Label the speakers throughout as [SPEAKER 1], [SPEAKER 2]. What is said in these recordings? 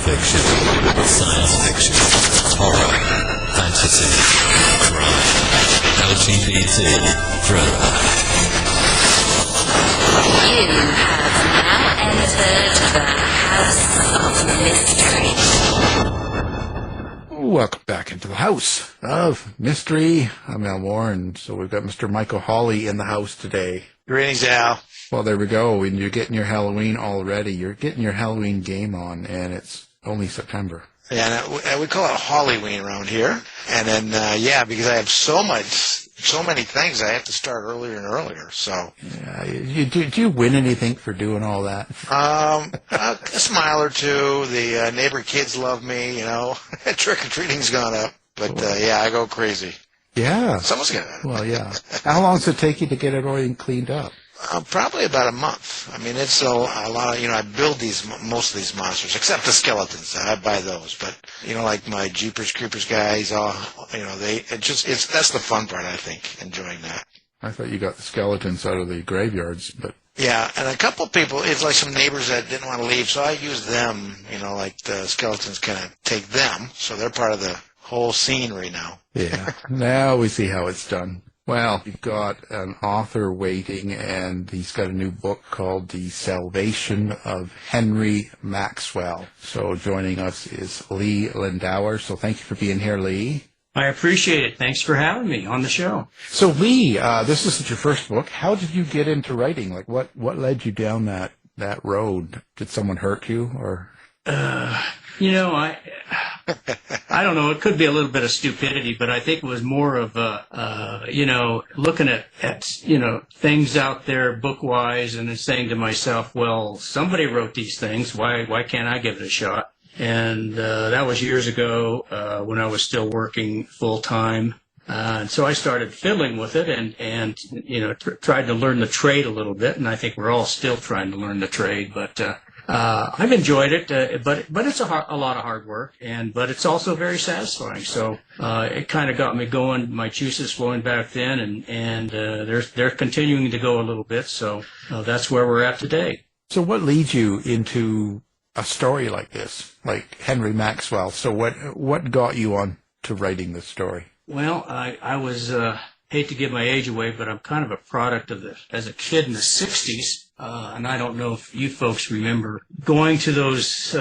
[SPEAKER 1] fiction, science fiction, horror, fantasy, crime, LGBT, thriller.
[SPEAKER 2] You have now entered the House of Mystery.
[SPEAKER 3] Welcome back into the House of Mystery. I'm Al Moore, and so we've got Mr. Michael Hawley in the house today.
[SPEAKER 4] Greetings, Al.
[SPEAKER 3] Well, there we go. And you're getting your Halloween already. You're getting your Halloween game on, and it's only September.
[SPEAKER 4] Yeah, and we call it Halloween around here. And then, because I have so many things, I have to start earlier and earlier. So,
[SPEAKER 3] yeah, do you win anything for doing all that?
[SPEAKER 4] A smile or two. The neighbor kids love me. You know, trick or treating's gone up, but I go crazy.
[SPEAKER 3] Yeah.
[SPEAKER 4] Someone's got it.
[SPEAKER 3] Well, yeah. How long does it take you to get it all cleaned up?
[SPEAKER 4] Probably about a month. I mean, it's a lot of, I build most of these monsters, except the skeletons. I buy those. But, like my Jeepers Creepers guys, that's the fun part, I think, enjoying that.
[SPEAKER 3] I thought you got the skeletons out of the graveyards, but...
[SPEAKER 4] Yeah, and a couple people, it's like some neighbors that didn't want to leave, so I used them, like the skeletons kind of take them, so they're part of the whole scenery now.
[SPEAKER 3] Yeah, now we see how it's done. Well, you've got an author waiting, and he's got a new book called The Salvation of Henry Maxwell. So joining us is Lee Lindauer. So thank you for being here, Lee.
[SPEAKER 5] I appreciate it. Thanks for having me on the show.
[SPEAKER 3] So Lee, this isn't your first book. How did you get into writing? Like, what led you down that road? Did someone hurt you, or?
[SPEAKER 5] I don't know. It could be a little bit of stupidity, but I think it was more of looking at things out there book-wise and then saying to myself, well, somebody wrote these things. Why can't I give it a shot? And that was years ago when I was still working full-time. And so I started fiddling with it and tried to learn the trade a little bit. And I think we're all still trying to learn the trade, but I've enjoyed it, but it's a lot of hard work, but it's also very satisfying. So it kind of got me going, my juices flowing back then, and they're continuing to go a little bit. So that's where we're at today.
[SPEAKER 3] So what leads you into a story like this, like Henry Maxwell? So what got you on to writing this story?
[SPEAKER 5] Well, I was hate to give my age away, but I'm kind of a product of as a kid in the 60s. And I don't know if you folks remember going to those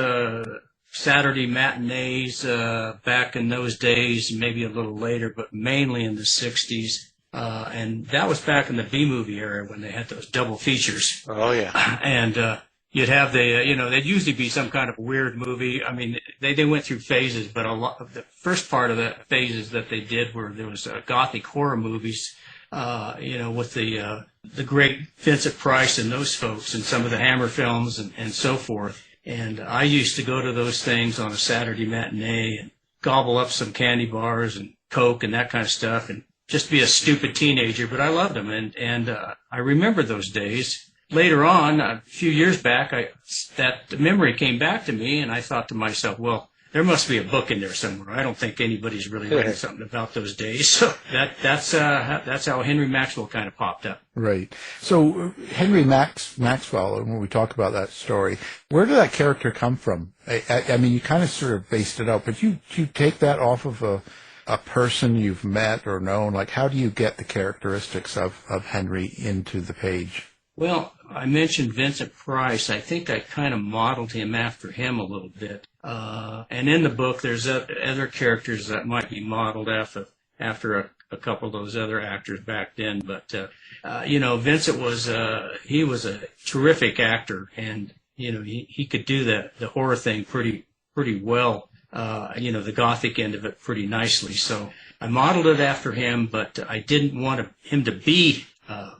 [SPEAKER 5] Saturday matinees back in those days, maybe a little later, but mainly in the 60s. And that was back in the B-movie era when they had those double features.
[SPEAKER 4] Oh, yeah.
[SPEAKER 5] And you'd have they'd usually be some kind of weird movie. I mean, they went through phases, but a lot of the first part of the phases that they did were there was gothic horror movies, with the great Vincent Price and those folks and some of the Hammer films and so forth. And I used to go to those things on a Saturday matinee and gobble up some candy bars and Coke and that kind of stuff and just be a stupid teenager, but I loved them. And I remember those days. Later on, a few years back, that memory came back to me, and I thought to myself, well, there must be a book in there somewhere. I don't think anybody's really written something about those days. So that's how Henry Maxwell kind of popped up.
[SPEAKER 3] Right. So Henry Maxwell, when we talk about that story, where did that character come from? I mean, you kind of sort of based it out, but you take that off of a person you've met or known. Like, how do you get the characteristics of Henry into the page?
[SPEAKER 5] Well, I mentioned Vincent Price. I think I kind of modeled him after him a little bit. And in the book, there's other characters that might be modeled after a couple of those other actors back then. But, Vincent was a terrific actor, and, he could do the horror thing pretty well, the gothic end of it pretty nicely. So I modeled it after him, but I didn't want him to be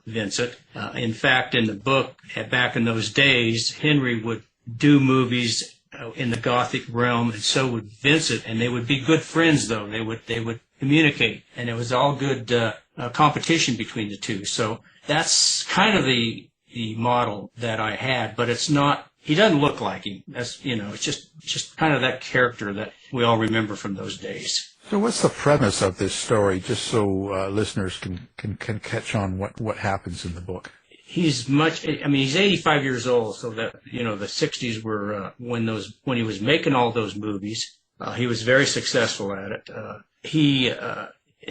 [SPEAKER 5] Vincent. In fact, in the book, back in those days, Henry would do movies in the gothic realm, and so would Vincent, and they would be good friends, though. They would communicate, and it was all good competition between the two. So that's kind of the model that I had, but it's not. He doesn't look like him. That's it's just kind of that character that we all remember from those days.
[SPEAKER 3] So what's the premise of this story, just so listeners can catch on what happens in the book?
[SPEAKER 5] he's much. I mean, he's 85 years old, so that the 60s were when he was making all those movies. He was very successful at it. He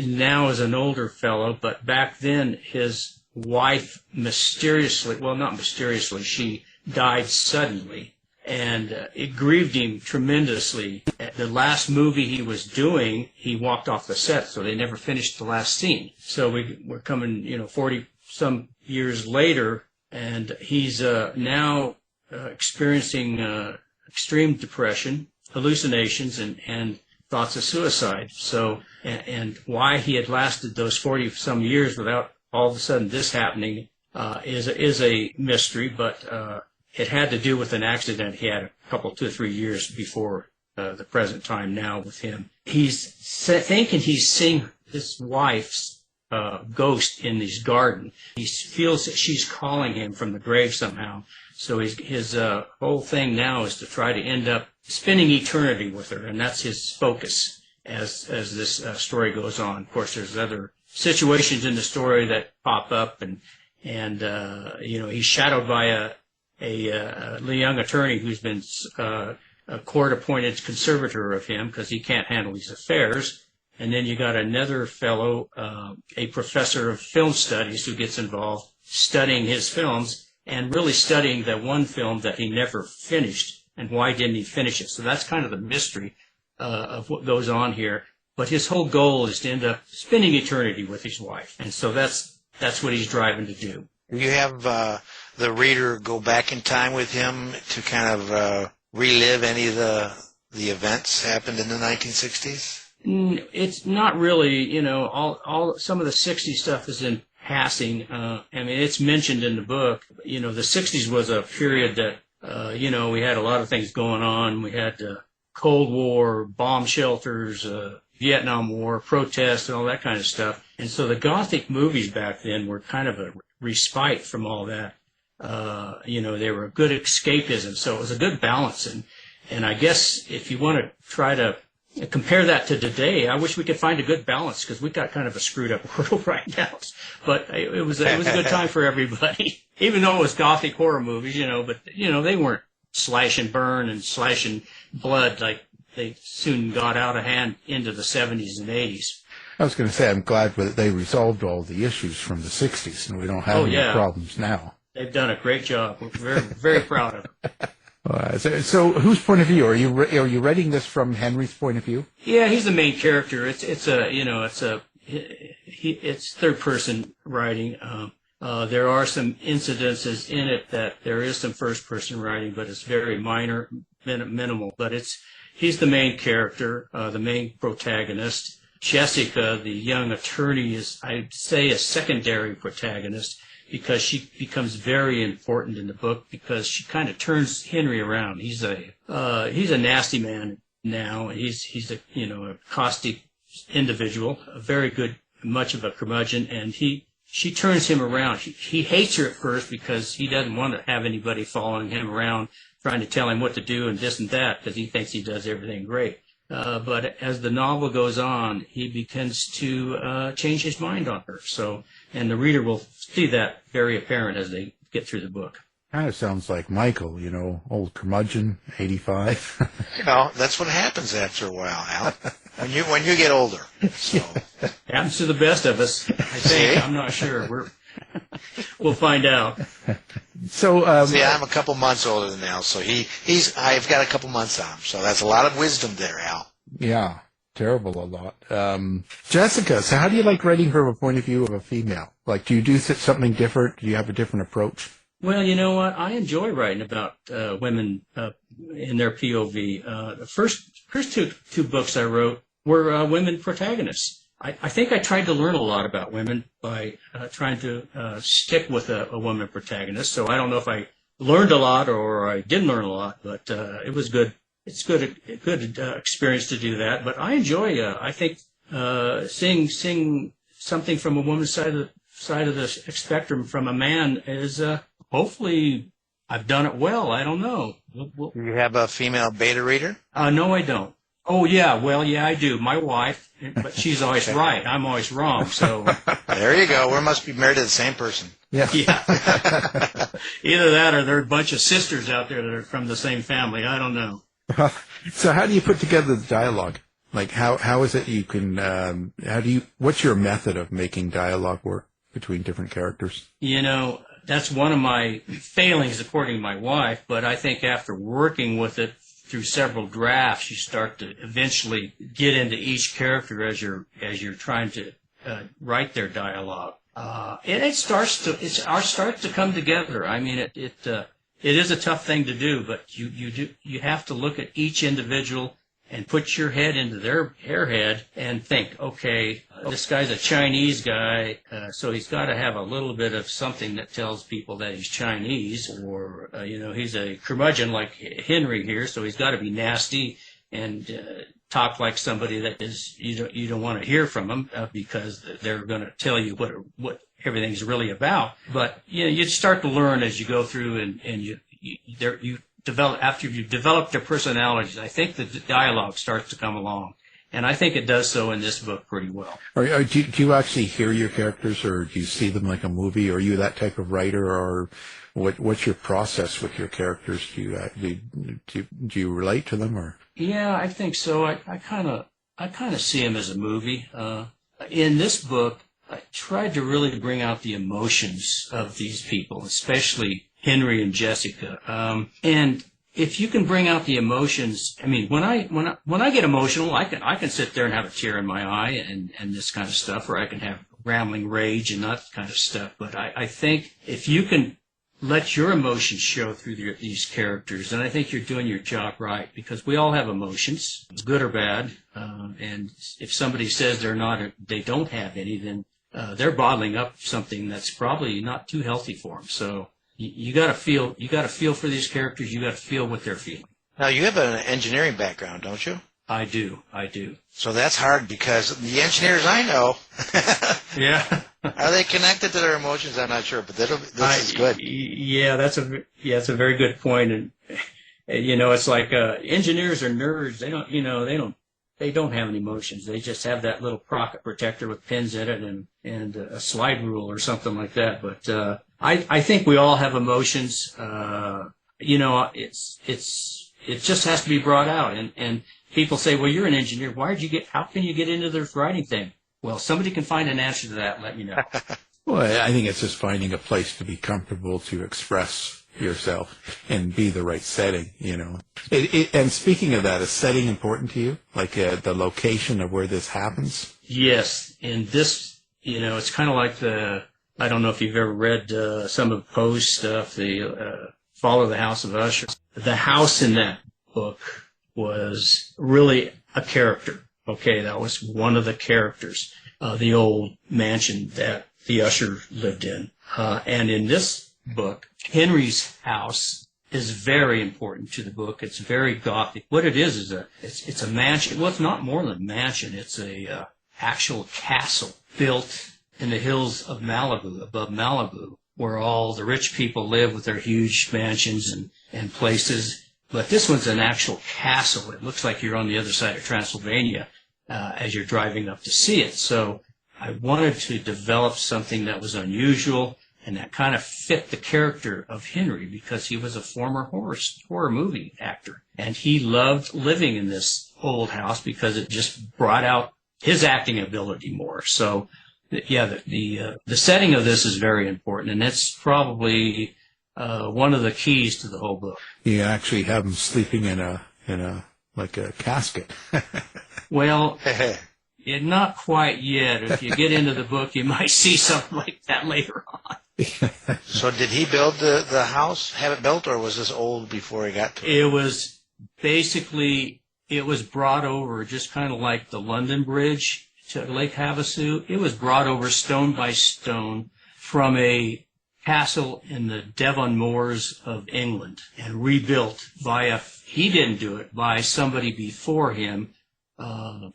[SPEAKER 5] now is an older fellow, but back then his wife not mysteriously, she died suddenly, and it grieved him tremendously. At the last movie he was doing, he walked off the set, so they never finished the last scene. So we're coming, 40 some years later, and he's now experiencing extreme depression, hallucinations, and thoughts of suicide. So, and why he had lasted those 40 some years without all of a sudden this happening is a mystery, but it had to do with an accident he had 2 or 3 years before the present time now with him. He's thinking he's seeing his wife's ghost in his garden. He feels that she's calling him from the grave somehow. So his whole thing now is to try to end up spending eternity with her, and that's his focus as this story goes on. Of course, there's other situations in the story that pop up, and he's shadowed by a young attorney who's been a court-appointed conservator of him because he can't handle his affairs. And then you got another fellow, a professor of film studies, who gets involved studying his films and really studying the one film that he never finished, and why didn't he finish it. So that's kind of the mystery of what goes on here. But his whole goal is to end up spending eternity with his wife, and so that's what he's driving to do.
[SPEAKER 4] You have the reader go back in time with him to kind of relive any of the events happened in the 1960s?
[SPEAKER 5] It's not really, all some of the 60s stuff is in passing. I mean, it's mentioned in the book. The 60s was a period that, we had a lot of things going on. We had Cold War, bomb shelters, Vietnam War, protests, and all that kind of stuff. And so the Gothic movies back then were kind of a respite from all that. They were a good escapism, so it was a good balance. And I guess if you want to try to compare that to today, I wish we could find a good balance, because we've got kind of a screwed up world right now. But it was a good time for everybody, even though it was Gothic horror movies, but they weren't slash and burn and slash and blood like they soon got out of hand into the 70s and 80s.
[SPEAKER 3] I was going to say, I'm glad that they resolved all the issues from the 60s, and we don't have any problems now. They've
[SPEAKER 5] done a great job. We're very, very proud of them.
[SPEAKER 3] So whose point of view are you writing this from? Henry's point of view?
[SPEAKER 5] Yeah, he's the main character. It's third person writing. There are some incidences in it that there is some first person writing, but it's very minor, minimal. But he's the main character, the main protagonist. Jessica, the young attorney, is, I'd say, a secondary protagonist, because she becomes very important in the book, because she kind of turns Henry around. He's a nasty man now. He's a caustic individual, a very good, much of a curmudgeon, and she turns him around. He hates her at first because he doesn't want to have anybody following him around, trying to tell him what to do and this and that, because he thinks he does everything great. But as the novel goes on, he begins to change his mind on her. And the reader will see that very apparent as they get through the book.
[SPEAKER 3] Kind of sounds like Michael, old curmudgeon, 85.
[SPEAKER 4] That's what happens after a while, Al. When you get older. So.
[SPEAKER 5] Happens to the best of us, I think. I'm not sure. We'll find out.
[SPEAKER 3] So,
[SPEAKER 4] I'm a couple months older than Al, so I've got a couple months on him, so that's a lot of wisdom there, Al.
[SPEAKER 3] Yeah, terrible a lot. Jessica, so how do you like writing from a point of view of a female? Like, do you do something different? Do you have a different approach?
[SPEAKER 5] Well, you know what? I enjoy writing about women in their POV. The first two books I wrote were women protagonists. I think I tried to learn a lot about women by trying to stick with a woman protagonist. So I don't know if I learned a lot or I didn't learn a lot, but it was good. It's a good experience to do that. But I enjoy, I think, seeing something from a woman's side of the spectrum from a man is hopefully I've done it well. I don't know.
[SPEAKER 4] Do you have a female beta reader?
[SPEAKER 5] No, I don't. Oh, yeah. Well, yeah, I do. My wife, but she's always right. I'm always wrong. So
[SPEAKER 4] there you go. We must be married to the same person.
[SPEAKER 3] Yeah.
[SPEAKER 5] Yeah. Either that or there are a bunch of sisters out there that are from the same family. I don't know.
[SPEAKER 3] So how do you put together the dialogue? Like how is it you can, what's your method of making dialogue work between different characters?
[SPEAKER 5] That's one of my failings according to my wife, but I think after working with it through several drafts, you start to eventually get into each character as you're trying to write their dialogue. And it starts to come together. I mean, it is a tough thing to do, but you have to look at each individual and put your head into their head and think, okay, this guy's a Chinese guy, so he's got to have a little bit of something that tells people that he's Chinese, or, he's a curmudgeon like Henry here, so he's got to be nasty and talk like somebody that is, you don't want to hear from him because they're going to tell you what everything's really about. But, you start to learn as you go through and you develop, after you've developed their personalities, I think the dialogue starts to come along. And I think it does so in this book pretty well.
[SPEAKER 3] Do you actually hear your characters, or do you see them like a movie? Or are you that type of writer, or what's your process with your characters? Do you relate to them, or?
[SPEAKER 5] Yeah, I think so. I kind of see them as a movie. In this book, I tried to really bring out the emotions of these people, especially Henry and Jessica. And if you can bring out the emotions, I mean, when I get emotional, I can sit there and have a tear in my eye and this kind of stuff, or I can have rambling rage and that kind of stuff. But I think if you can let your emotions show through these characters, then I think you're doing your job right, because we all have emotions, good or bad. And if somebody says they don't have any, then they're bottling up something that's probably not too healthy for them. So you got to feel for these characters. You got to feel what they're feeling.
[SPEAKER 4] Now, you have an engineering background, don't you?
[SPEAKER 5] I do.
[SPEAKER 4] So that's hard, because the engineers I know,
[SPEAKER 5] yeah,
[SPEAKER 4] are they connected to their emotions? I'm not sure, but this is good.
[SPEAKER 5] Yeah, that's a very good point. And it's like engineers are nerds. They don't have any emotions. They just have that little pocket protector with pins in it and a slide rule or something like that. But I think we all have emotions. It just has to be brought out. And people say, well, you're an engineer. How can you get into this writing thing? Well, somebody can find an answer to that and let me know.
[SPEAKER 3] Well, I think it's just finding a place to be comfortable to express yourself and be the right setting, And speaking of that, is setting important to you? Like the location of where this happens?
[SPEAKER 5] Yes. And this, it's kind of like I don't know if you've ever read some of Poe's stuff, the Fall of the House of Usher. The house in that book was really a character. Okay, that was one of the characters, the old mansion that the Usher lived in. And in this book, Henry's house is very important to the book. It's very gothic. What it is it's a mansion. Well, it's not more than a mansion. It's a actual castle built in the hills of Malibu, above Malibu, where all the rich people live with their huge mansions and places. But this one's an actual castle. It looks like you're on the other side of Transylvania as you're driving up to see it. So I wanted to develop something that was unusual and that kind of fit the character of Henry, because he was a former horror movie actor. And he loved living in this old house because it just brought out his acting ability more. So, yeah, the setting of this is very important, and it's probably one of the keys to the whole book.
[SPEAKER 3] You actually have him sleeping in a casket.
[SPEAKER 5] Well, not quite yet. If you get into the book, you might see something like that later on.
[SPEAKER 4] So did he build the house, have it built, or was this old before he got to it?
[SPEAKER 5] It was brought over just kind of like the London Bridge to Lake Havasu. It was brought over stone by stone from a castle in the Devon Moors of England and rebuilt he didn't do it, by somebody before him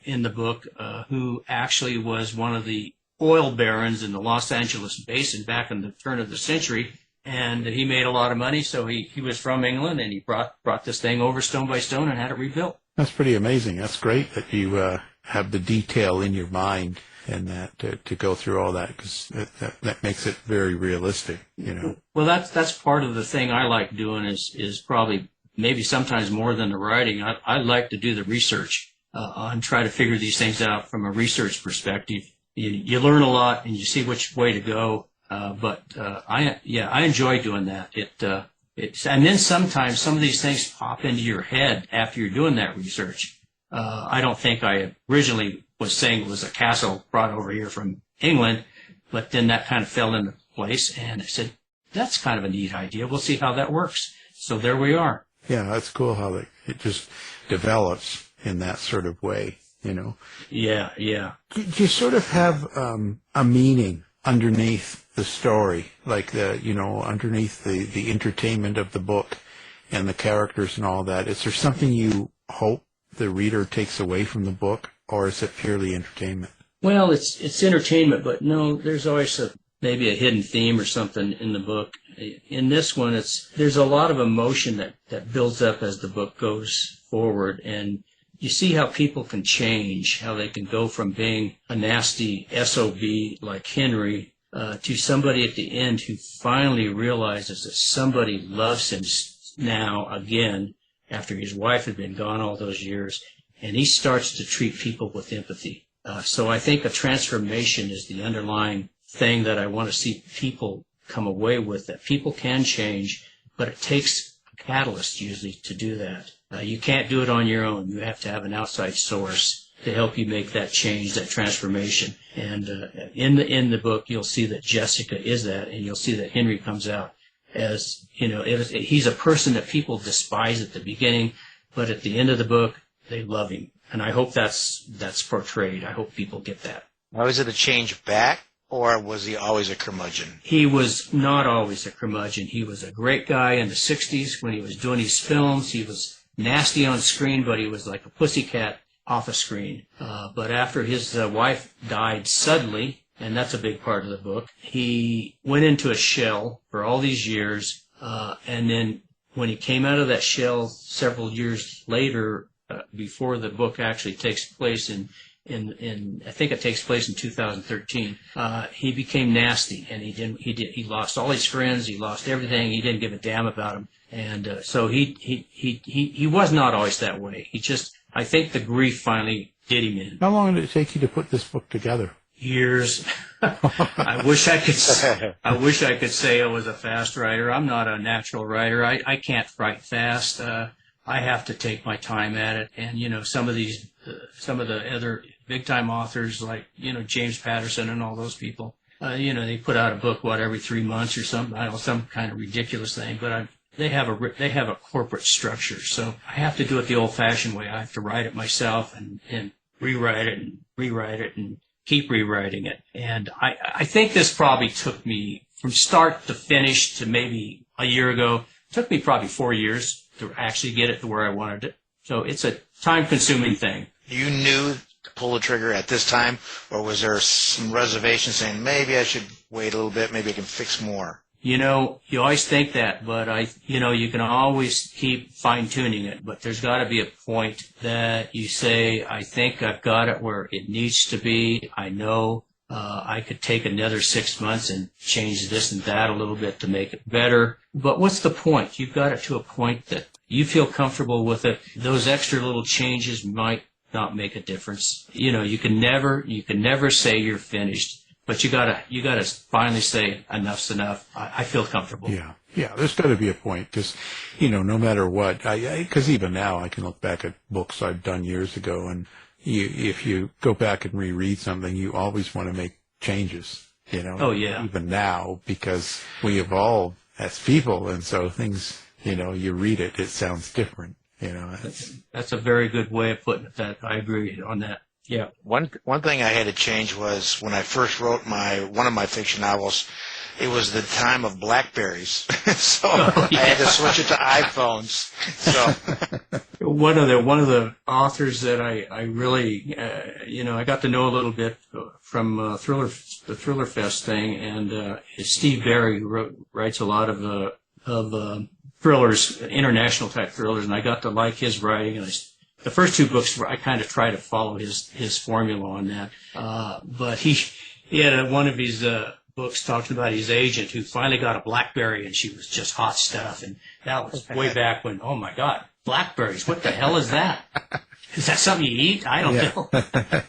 [SPEAKER 5] in the book who actually was one of the oil barons in the Los Angeles basin back in the turn of the century. And he made a lot of money, so he was from England, and he brought this thing over stone by stone and had it rebuilt.
[SPEAKER 3] That's pretty amazing. That's great that you have the detail in your mind and that to go through all that, because that makes it very realistic, you know.
[SPEAKER 5] Well, that's part of the thing I like doing is probably maybe sometimes more than the writing. I like to do the research and try to figure these things out from a research perspective. You learn a lot and you see which way to go. But I enjoy doing that. And then sometimes some of these things pop into your head after you're doing that research. I don't think I originally was saying it was a castle brought over here from England, but then that kind of fell into place, and I said, that's kind of a neat idea. We'll see how that works. So there we are.
[SPEAKER 3] Yeah, that's cool how it just develops in that sort of way, you know.
[SPEAKER 5] Yeah, yeah.
[SPEAKER 3] Do you sort of have a meaning underneath the story, like underneath the entertainment of the book and the characters and all that? Is there something you hope the reader takes away from the book, or is it purely entertainment?
[SPEAKER 5] Well, it's entertainment, but no, there's always maybe a hidden theme or something in the book. In this one, there's a lot of emotion that builds up as the book goes forward, and you see how people can change, how they can go from being a nasty SOB like Henry to somebody at the end who finally realizes that somebody loves him now again after his wife had been gone all those years, and he starts to treat people with empathy. So I think a transformation is the underlying thing that I want to see people come away with, that people can change, but it takes a catalyst usually to do that. You can't do it on your own. You have to have an outside source to help you make that change, that transformation. And in the book, you'll see that Jessica is that, and you'll see that Henry comes out as, he's a person that people despise at the beginning, but at the end of the book, they love him. And I hope that's portrayed. I hope people get that.
[SPEAKER 4] Now, is it a change back, or was he always a curmudgeon?
[SPEAKER 5] He was not always a curmudgeon. He was a great guy in the 60s when he was doing his films. He was nasty on screen, but he was like a pussycat off a screen. But after his wife died suddenly, and that's a big part of the book, he went into a shell for all these years. And then when he came out of that shell several years later, before the book actually takes place in I think it takes place in 2013, he became nasty, and he lost all his friends, he lost everything, he didn't give a damn about them. And so he was not always that way. I think the grief finally did him in.
[SPEAKER 3] How long did it take you to put this book together?
[SPEAKER 5] Years. I wish I could say I was a fast writer. I'm not a natural writer. I can't write fast. I have to take my time at it. And some of the other big time authors like James Patterson and all those people, they put out a book every 3 months or something. I don't know, some kind of ridiculous thing. But they have a corporate structure, so I have to do it the old-fashioned way. I have to write it myself and rewrite it and keep rewriting it. And I think this probably took me from start to finish to maybe a year ago. It took me probably 4 years to actually get it to where I wanted it. So it's a time-consuming thing. You
[SPEAKER 4] knew to pull the trigger at this time, or was there some reservation saying maybe I should wait a little bit, maybe I can fix more?
[SPEAKER 5] You always think that, but you can always keep fine-tuning it, but there's got to be a point that you say, I think I've got it where it needs to be. I know I could take another 6 months and change this and that a little bit to make it better. But what's the point? You've got it to a point that you feel comfortable with it. Those extra little changes might not make a difference. You can never say you're finished. But you gotta finally say enough's enough. I feel comfortable.
[SPEAKER 3] Yeah. There's got to be a point because, no matter what, because even now I can look back at books I've done years ago, and if you go back and reread something, you always want to make changes.
[SPEAKER 5] Oh yeah.
[SPEAKER 3] Even now, because we evolve as people, and so things, you read it, it sounds different.
[SPEAKER 5] That's a very good way of putting it. That I agree on that. Yeah.
[SPEAKER 4] One thing I had to change was when I first wrote one of my fiction novels, it was the time of Blackberrys, so I had to switch it to iPhones. So
[SPEAKER 5] one of the authors that I really I got to know a little bit from the Thriller Fest thing, and is Steve Barry, who writes a lot of thrillers, international type thrillers, and I got to like his writing, and I the first two books, I kind of try to follow his formula on that. But he had one of his books talking about his agent who finally got a Blackberry, and she was just hot stuff. And that was way back when, oh my God, Blackberries, what the hell is that? Is that something you eat? I don't know.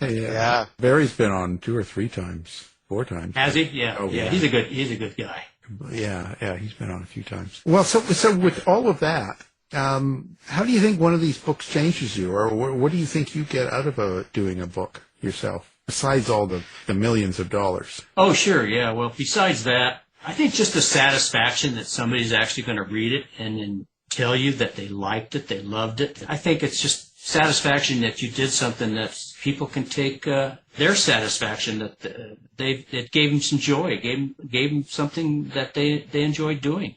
[SPEAKER 3] Yeah. Barry's been on 2 or 3 times, 4 times.
[SPEAKER 5] Has he? Yeah.
[SPEAKER 3] Oh,
[SPEAKER 5] yeah. He's a good guy.
[SPEAKER 3] Yeah, he's been on a few times. Well, so with all of that, how do you think one of these books changes you, or what do you think you get out of doing a book yourself, besides all the millions of dollars?
[SPEAKER 5] Oh, sure, yeah. Well, besides that, I think just the satisfaction that somebody's actually going to read it and then tell you that they liked it, they loved it. I think it's just satisfaction that you did something that people can take their satisfaction that it gave them some joy, gave them something that they enjoyed doing.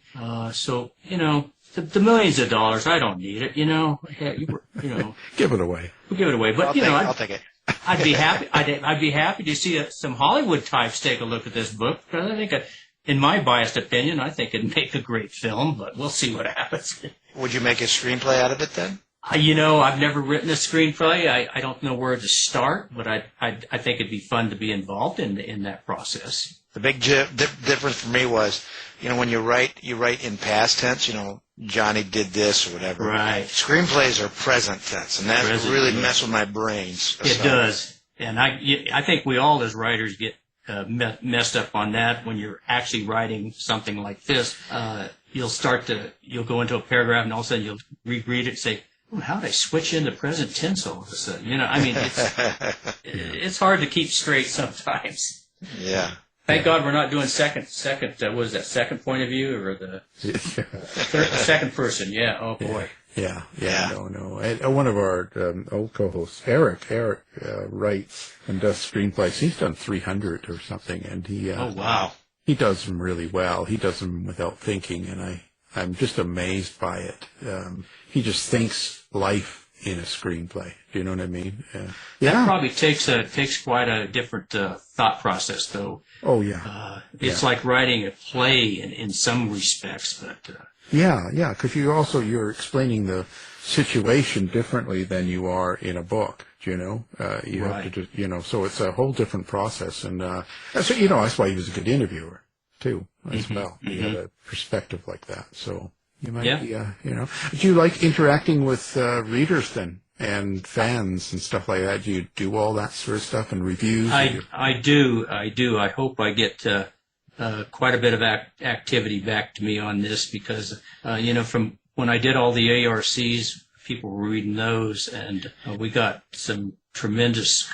[SPEAKER 5] So the millions of dollars, I don't need it.
[SPEAKER 3] Give it away.
[SPEAKER 5] We'll give it away. But
[SPEAKER 4] I'll take it.
[SPEAKER 5] I'd be happy. I'd be happy to see some Hollywood types take a look at this book, because I think, in my biased opinion, I think it'd make a great film. But we'll see what happens.
[SPEAKER 4] Would you make a screenplay out of it then?
[SPEAKER 5] I've never written a screenplay. I don't know where to start, but I think it'd be fun to be involved in that process.
[SPEAKER 4] The big difference for me was, when you write in past tense, Johnny did this or whatever.
[SPEAKER 5] Right.
[SPEAKER 4] Screenplays are present tense, and that really mess with my brains.
[SPEAKER 5] It does. And I think we all as writers get messed up on that. When you're actually writing something like this, you'll go into a paragraph and all of a sudden you'll reread it and say, how did I switch into present tense all of a sudden? It's hard to keep straight sometimes.
[SPEAKER 4] Yeah.
[SPEAKER 5] Thank God we're not doing second, what is that, second point of view, or the second person? Yeah. Oh boy.
[SPEAKER 3] Yeah. No. And one of our old co-hosts, Eric, writes and does screenplays. He's done 300 or something, and he.
[SPEAKER 5] Oh wow.
[SPEAKER 3] He does them really well. He does them without thinking, and I'm just amazed by it. He just thinks life in a screenplay. Do you know what I mean?
[SPEAKER 5] That probably takes quite a different thought process, though.
[SPEAKER 3] Oh yeah.
[SPEAKER 5] It's like writing a play in some respects, but.
[SPEAKER 3] Yeah, because you're explaining the situation differently than you are in a book. You
[SPEAKER 5] Right.
[SPEAKER 3] have to just, so it's a whole different process, and so that's why he was a good interviewer too, as well. He had a perspective like that, so you might be, Do you like interacting with readers then, and fans and stuff like that? Do you do all that sort of stuff and reviews?
[SPEAKER 5] I do. I hope I get quite a bit of activity back to me on this, because from when I did all the ARCs, people were reading those, and we got some tremendous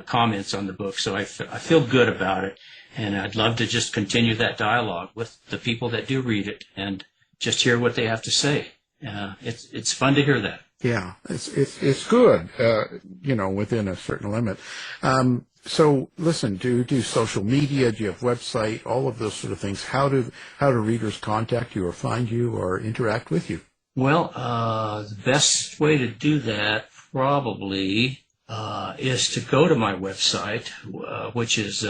[SPEAKER 5] comments on the book. So I feel good about it, and I'd love to just continue that dialogue with the people that do read it and just hear what they have to say. It's fun to hear that.
[SPEAKER 3] Yeah, it's good, within a certain limit. So listen, do you do social media? Do you have website? All of those sort of things. How do readers contact you or find you or interact with you?
[SPEAKER 5] Well, the best way to do that probably is to go to my website, which is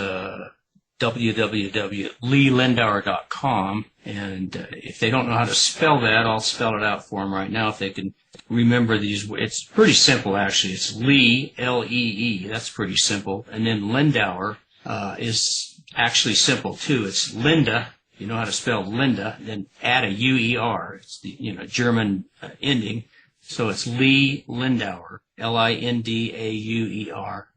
[SPEAKER 5] www.leelindauer.com. And if they don't know how to spell that, I'll spell it out for them right now if they can remember these. It's pretty simple, actually. It's Lee, L-E-E. That's pretty simple. And then Lindauer is actually simple, too. It's Linda. You know how to spell Linda, then add a U-E-R. It's the German ending. So it's Lee Lindauer, Lindauer,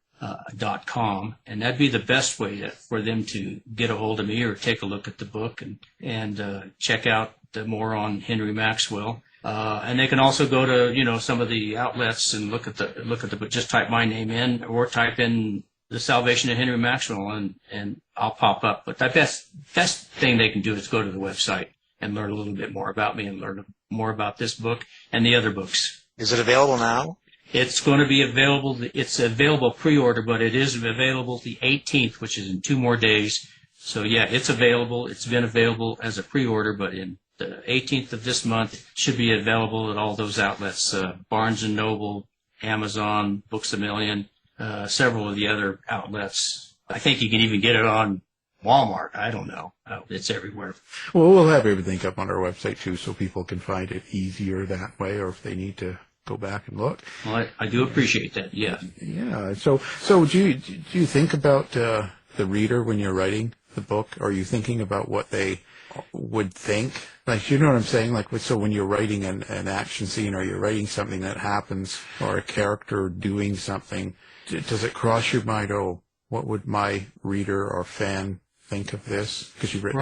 [SPEAKER 5] .com. And that'd be the best way for them to get a hold of me or take a look at the book and check out more on Henry Maxwell. And they can also go to, some of the outlets and look at the book. Just type my name in or type in The Salvation of Henry Maxwell and I'll pop up. But the best thing they can do is go to the website and learn a little bit more about me and learn more about this book and the other books.
[SPEAKER 4] Is it available now?
[SPEAKER 5] It's going to be available. It's available pre-order, but it is available the 18th, which is in 2 more days. So yeah, it's available. It's been available as a pre-order, but in the 18th of this month, it should be available at all those outlets, Barnes & Noble, Amazon, Books A Million, several of the other outlets. I think you can even get it on Walmart. I don't know. It's everywhere.
[SPEAKER 3] Well, we'll have everything up on our website, too, so people can find it easier that way, or if they need to go back and look.
[SPEAKER 5] Well, I do appreciate that. Yeah.
[SPEAKER 3] Yeah. So do you think about the reader when you're writing the book? Are you thinking about what they would think? Like, you know what I'm saying? Like, so when you're writing an action scene, or you're writing something that happens, or a character doing something, does it cross your mind, oh, what would my reader or fan think of this? Because you've written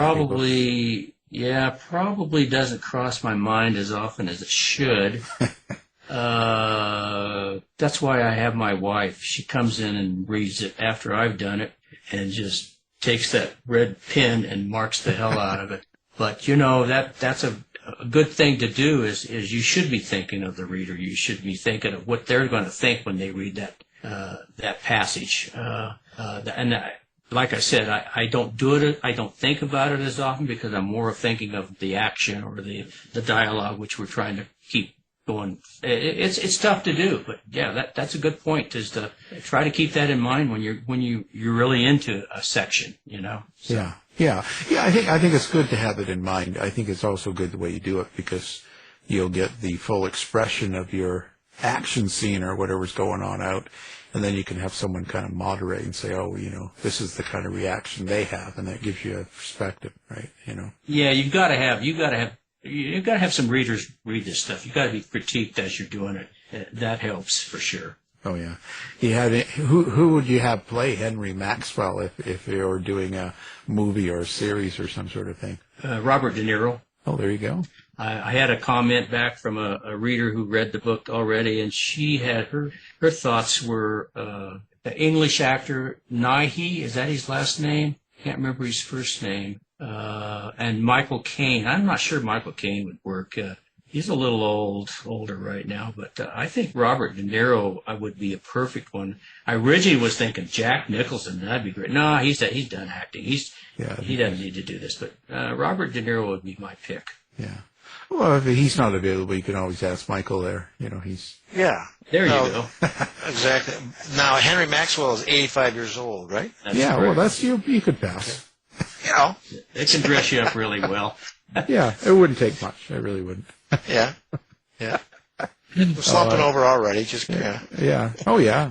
[SPEAKER 5] probably doesn't cross my mind as often as it should. That's why I have my wife. She comes in and reads it after I've done it, and just takes that red pen and marks the hell out of it. But that's a good thing to do. Is you should be thinking of the reader. You should be thinking of what they're going to think when they read that passage. Like I said, I don't do it. I don't think about it as often, because I'm more thinking of the action or the dialogue, which we're trying to keep going. It's tough to do, but yeah, that's a good point. Is to try to keep that in mind when you're really into a section. So.
[SPEAKER 3] Yeah. I think it's good to have it in mind. I think it's also good the way you do it, because you'll get the full expression of your action scene or whatever's going on out. And then you can have someone kind of moderate and say, oh, this is the kind of reaction they have, and that gives you a perspective, right?
[SPEAKER 5] Yeah, you've got to have some readers read this stuff. You've got to be critiqued as you're doing it. That helps for sure.
[SPEAKER 3] Oh yeah. Who would you have play Henry Maxwell if you were doing a movie or a series or some sort of thing?
[SPEAKER 5] Robert De Niro.
[SPEAKER 3] Oh, there you go.
[SPEAKER 5] I had a comment back from a reader who read the book already, and she had her thoughts were the English actor Nighy, is that his last name? Can't remember his first name. And Michael Caine. I'm not sure Michael Caine would work. He's a little older right now, but I think Robert De Niro would be a perfect one. I originally was thinking Jack Nicholson. That'd be great. No, he's done acting. He doesn't need to do this, but Robert De Niro would be my pick.
[SPEAKER 3] Yeah. Well, if he's not available, you can always ask Michael there. He's...
[SPEAKER 4] Yeah.
[SPEAKER 5] There you go.
[SPEAKER 4] Exactly. Now, Henry Maxwell is 85 years old, right?
[SPEAKER 5] That's
[SPEAKER 3] yeah,
[SPEAKER 5] correct.
[SPEAKER 3] well, that's you could pass.
[SPEAKER 5] It can dress you up really well.
[SPEAKER 3] Yeah, it wouldn't take much. It really wouldn't.
[SPEAKER 4] Yeah. We're slumping over already. Just
[SPEAKER 3] Yeah. Oh, yeah.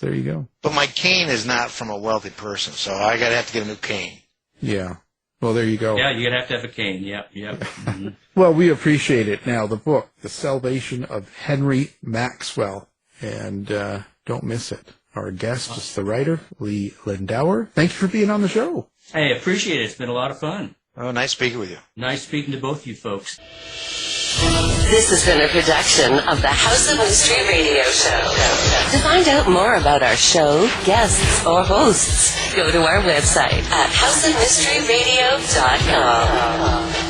[SPEAKER 3] There you go.
[SPEAKER 4] But my cane is not from a wealthy person, so I have to get a new cane.
[SPEAKER 3] Yeah. Well, there you go.
[SPEAKER 5] Yeah, you're going to have a cane. Yep. Mm-hmm.
[SPEAKER 3] Well, we appreciate it. Now, the book, The Salvation of Henry Maxwell. And don't miss it. Our guest is the writer, Lee Lindauer. Thank you for being on the show.
[SPEAKER 5] Hey, appreciate it. It's been a lot of fun.
[SPEAKER 4] Oh, nice speaking with you.
[SPEAKER 5] Nice speaking to both you folks.
[SPEAKER 2] This has been a production of the House of Mystery Radio Show. To find out more about our show, guests, or hosts, go to our website at houseofmysteryradio.com.